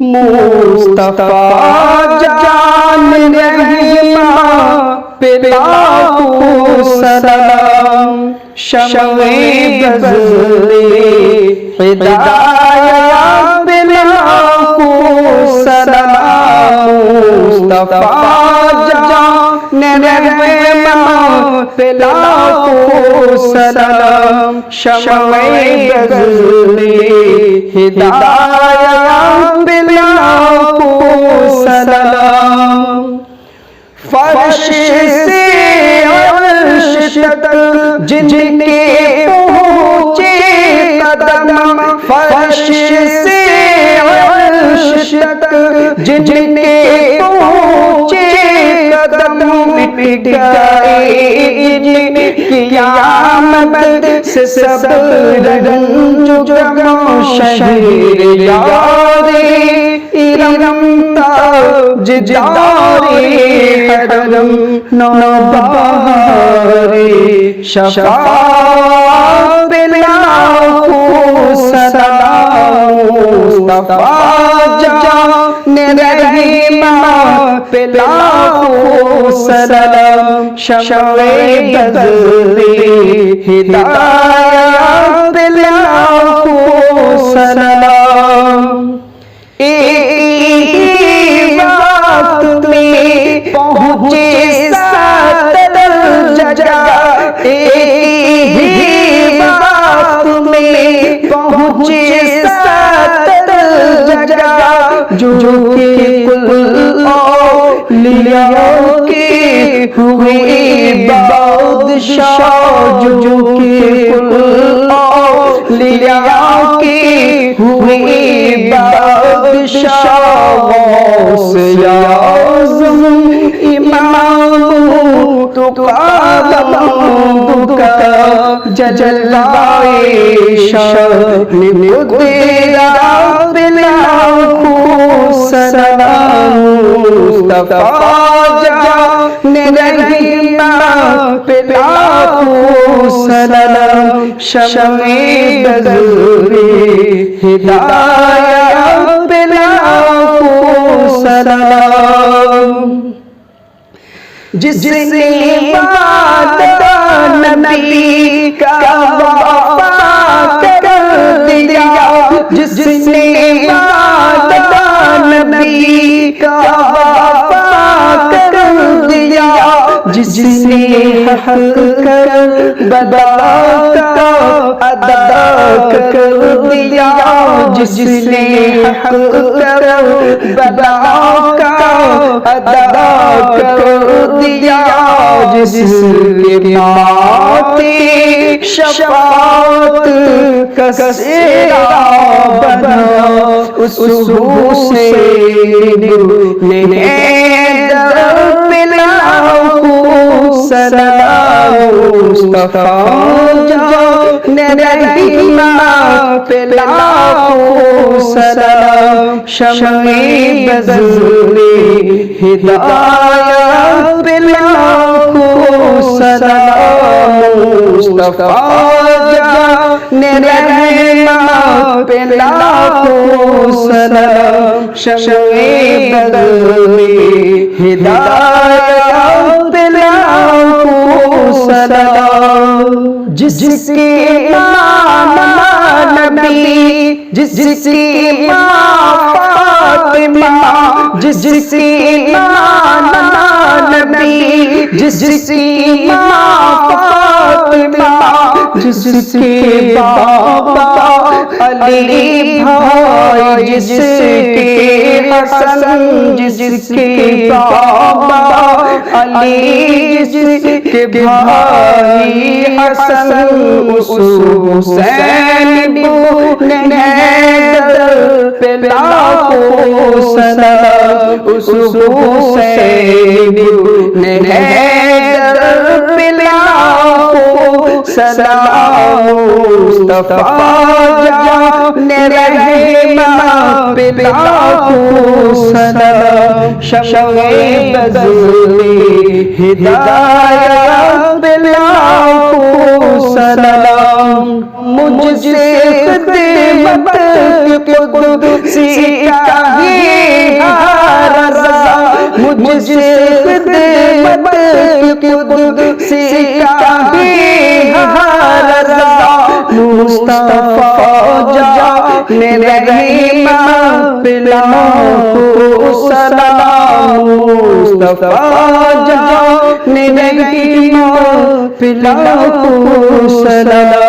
मुस्तफा जान रहमा पे लाखों सलाम, शम्ए बज़्र-ए हिदायत पे लाखों सलाम। मुस्तफा जान रहमा पे लाखों सलाम, शम्ए बज़्र-ए हिदायत पे लाखों सलाम। फर्श से अर्श तक जिनके पहुँचे कदम, फर्श से अर्श तक जिनके पहुँचे कदम, मिट गए क़यामत से सब रंज गम। शहर यारे इरम ताजदारे हरम, नौबहारे शफ़ाअत पे लाखों सलाम। मुस्तफा जान रहमा पे लाखों सलाम, शम्ए बज़्र-ए हिदायत पे लाखों सलाम। एक वक्त में पहुँचे सत्तर जगह, एक वक्त में पहुँचे सत्तर जगह, जो के कुल औलिया के हुए बादशाह, जो के कुल औलिया के हुए बादशाह। गौसे आज़म इमाम तो कालम का जलाए शान कुदरा पे लाखों सलाम। मुस्तफा जान रहमा पे लाखों सलाम, शम्ए बज़्र-ए हिदायत पे लाखों सलाम। जिसने वादा नबी का वफा कर दिया, जिसने वादा नबी का वफा कर दिया, जिसने हक कर बदा का अदा कर दिया, जिसने हक कर बदा का अदा कर दिया, जिसके नाते शफ़ाअत का सेरा बना, उस हुसैन ने दर पे लाखों सलाम। मुस्तफा जान रहमा पे लाखों सलाम, शम्ए बज़्र-ए हिदायत पे लाखों सलाम। मुस्तफा जान रहमा पे लाखों सलाम, शम्ए बज़्र-ए हिदायत पे लाखों सलाम। जिसके नाना नबी, जिसकी माँ फातिमा, जिसकी नाना नबी, जिसकी माँ फातिमा, जिसके बाबा अली भाई, जिसके हसन, जिसके बाबा अली, जिसके भाई हसन, उस हुसैन ने दर पे लाखों सलाम, उस हुसैन ने दर पे लाखों सलाम। मुस्तफा जान रहमा पे लाखों सलाम, शम्ए बज़्र-ए हिदायत पे लाखों सलाम। मुझसे खिदमत कुदसी का कुदसी का भी रज़ा मुस्तफा जाने रहीम पे लाखों सलाम मुस्तफा जाने रहीम पे लाखों सलाम।